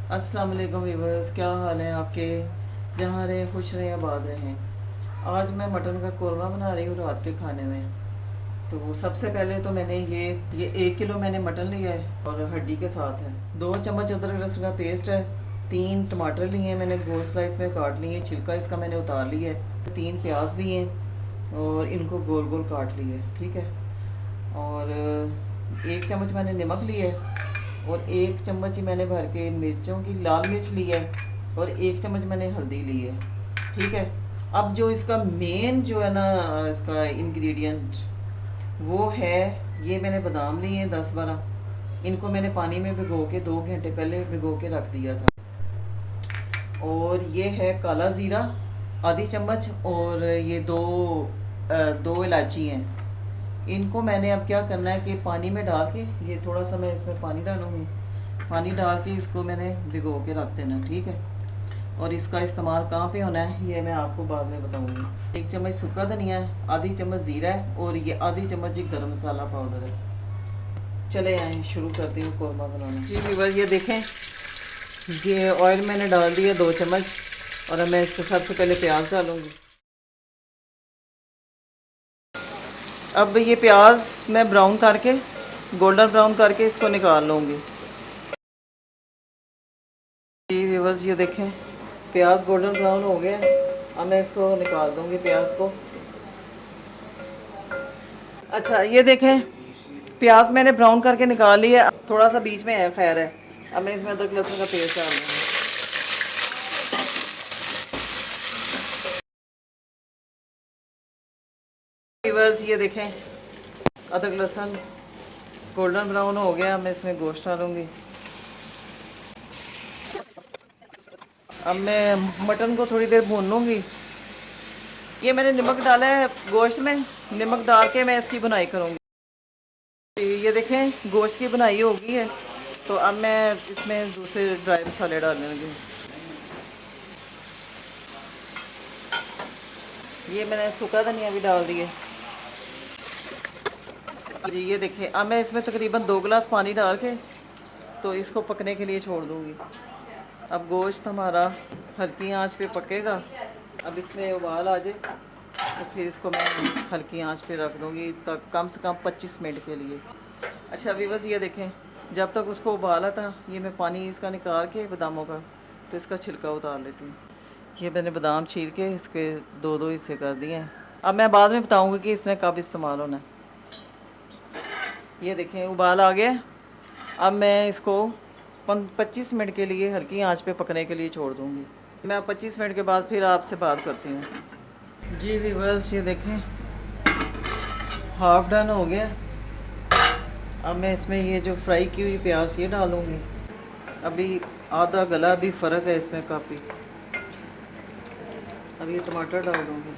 अस्सलाम वालेकुम वीवर्स, क्या हाल है आपके। जहाँ रहे खुश रहें आबाद रहें। आज मैं मटन का कोरमा बना रही हूँ रात के खाने में। तो सबसे पहले तो मैंने ये 1 किलो मैंने मटन लिया है और हड्डी के साथ है। 2 चम्मच अदरक लहसुन का पेस्ट है। 3 टमाटर लिए हैं मैंने, गोल स्लाइस में काट लिए, छिलका इसका मैंने उतार लिया है। 3 प्याज लिए और इनको गोल गोल काट लिए, ठीक है। और 1 चम्मच मैंने नमक लिया है और 1 चम्मच ही मैंने भर के मिर्चों की लाल मिर्च ली है और 1 चम्मच मैंने हल्दी ली है, ठीक है। अब जो इसका मेन जो है ना, इसका इंग्रेडिएंट वो है, ये मैंने बादाम लिए हैं 10-12। इनको मैंने पानी में भिगो के 2 घंटे पहले भिगो के रख दिया था। और ये है काला ज़ीरा आधी चम्मच, और ये दो इलायची हैं। इनको मैंने अब क्या करना है कि पानी में डाल के, ये थोड़ा सा मैं इसमें पानी डालूँगी, पानी डाल के इसको मैंने भिगो के रख देना, ठीक है। और इसका इस्तेमाल कहाँ पे होना है ये मैं आपको बाद में बताऊँगी। 1 चम्मच सूखा धनिया है, आधी चम्मच ज़ीरा है और ये आधी चम्मच ही गरम मसाला पाउडर है। चले आए शुरू करती हूँ कौरमा बनाना। जी व्यूअर्स, ये देखें, ये ऑयल मैंने डाल दिया 2 चम्मच और अब मैं इसको सबसे पहले प्याज डालूँगी। अब ये प्याज मैं ब्राउन करके, गोल्डन ब्राउन करके इसको निकाल लूँगी। जी व्यूअर्स, ये देखें प्याज गोल्डन ब्राउन हो गया। अब मैं इसको निकाल दूँगी प्याज को। अच्छा, ये देखें प्याज मैंने ब्राउन करके निकाल लिया। थोड़ा सा बीच में है, खैर है। अब मैं इसमें अदरक लहसुन का पेस्ट डाल दूँगी। व्यूअर्स, ये देखें अदरक लहसुन गोल्डन ब्राउन हो गया। मैं इसमें गोश्त डालूँगी। अब मैं मटन को थोड़ी देर भून लूँगी। ये मैंने नमक डाला है गोश्त में, नमक डाल के मैं इसकी बुनाई करूँगी। ये देखें गोश्त की बुनाई हो गई है, तो अब मैं इसमें दूसरे ड्राई मसाले डालूँगी। ये मैंने सूखा धनिया भी डाल दिया। जी ये देखें, अब मैं इसमें तकरीबन 2 गिलास पानी डाल के तो इसको पकने के लिए छोड़ दूँगी। अब गोश्त हमारा हल्की आंच पे पकेगा। अब इसमें उबाल आ जाए तो फिर इसको मैं हल्की आंच पे रख दूँगी, तक कम से कम 25 मिनट के लिए। अच्छा व्यूअर्स, ये देखें जब तक उसको उबाला था, ये मैं पानी इसका निकाल के बादामों का, तो इसका छिलका उतार लेती हूँ। ये मैंने बादाम छील के इसके 2-2 हिस्से कर दिए हैं। अब मैं बाद में बताऊँगी कि इसने कब इस्तेमाल होना है। ये देखें उबाल आ गया। अब मैं इसको 25 मिनट के लिए हल्की आंच पे पकने के लिए छोड़ दूँगी। मैं 25 मिनट के बाद फिर आपसे बात करती हूँ। जी व्यूअर्स, ये देखें हाफ डन हो गया। अब मैं इसमें ये जो फ्राई की हुई प्याज ये डालूँगी। अभी आधा गला भी फ़र्क है इसमें काफ़ी। अब ये टमाटर डाल दूँगी।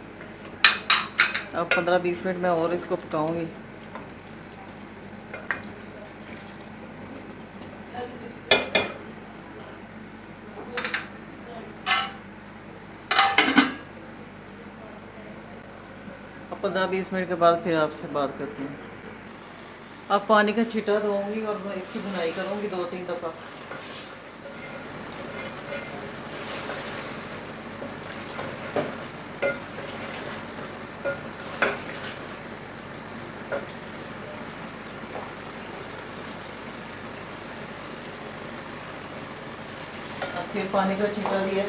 अब 15-20 मिनट में और इसको पकाऊँगी। अब 15-20 मिनट के बाद फिर आपसे बात करती हूँ। अब पानी का छिटा दूँगी और मैं इसकी बुनाई करूँगी 2-3 दफ़ा। अब फिर पानी का छिटा दिया,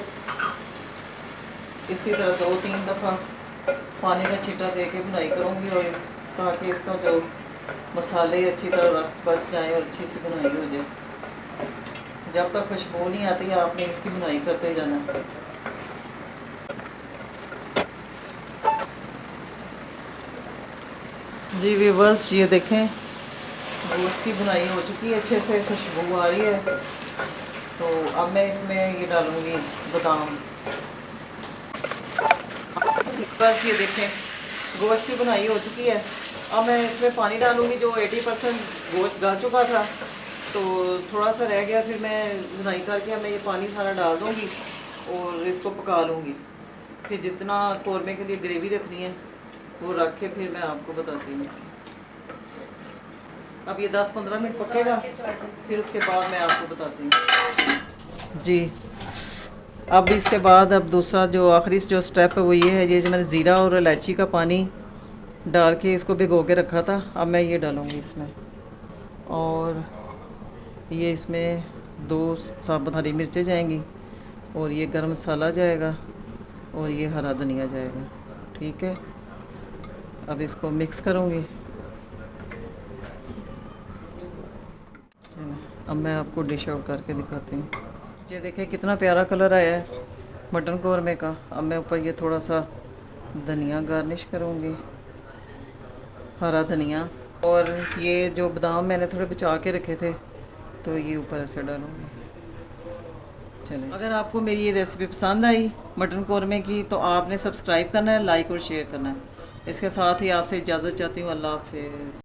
इसी तरह 2-3 दफ़ा पानी का छिटा दे के बुनाई करूँगी, और ताकि इसका जो मसाले अच्छी तरह रस बस जाए और अच्छी सी बुनाई हो जाए। जब तक खुशबू नहीं आती आपने इसकी बुनाई करते जाना। जी व्यूअर्स, ये देखें गोश्त की बुनाई हो चुकी है, अच्छे से खुशबू आ रही है। तो अब मैं इसमें ये डालूँगी बादाम। बस ये देखें गोश्त की बुनाई हो चुकी है। अब मैं इसमें पानी डालूँगी। जो 80% गोश्त गल चुका था, तो थोड़ा सा रह गया, फिर मैं बुनाई करके मैं ये पानी सारा डाल दूँगी और इसको पका लूँगी। फिर जितना कौरमे के लिए ग्रेवी रखनी है वो रख के फिर मैं आपको बताती हूँ। अब ये 10-15 मिनट पकेगा, फिर उसके बाद मैं आपको बताती हूँ। जी। अब इसके बाद अब दूसरा जो आखिरी जो स्टेप है वो ये है, ये जो मैंने ज़ीरा और इलायची का पानी डाल के इसको भिगो के रखा था, अब मैं ये डालूँगी इसमें। और ये इसमें 2 साबुत हरी मिर्चें जाएंगी, और ये गरम मसाला जाएगा, और ये हरा धनिया जाएगा। ठीक है, अब इसको मिक्स करूँगी। चलो, अब मैं आपको डिश आउट करके दिखाती हूँ। ये देखिए कितना प्यारा कलर आया है मटन कौरमे का। अब मैं ऊपर ये थोड़ा सा धनिया गार्निश करूँगी, हरा धनिया। और ये जो बादाम मैंने थोड़े बचा के रखे थे, तो ये ऊपर ऐसे डालूँगी। चलिए, अगर आपको मेरी ये रेसिपी पसंद आई मटन कौरमे की, तो आपने सब्सक्राइब करना है, लाइक और शेयर करना है। इसके साथ ही आपसे इजाज़त चाहती हूँ। अल्लाह हाफिज़।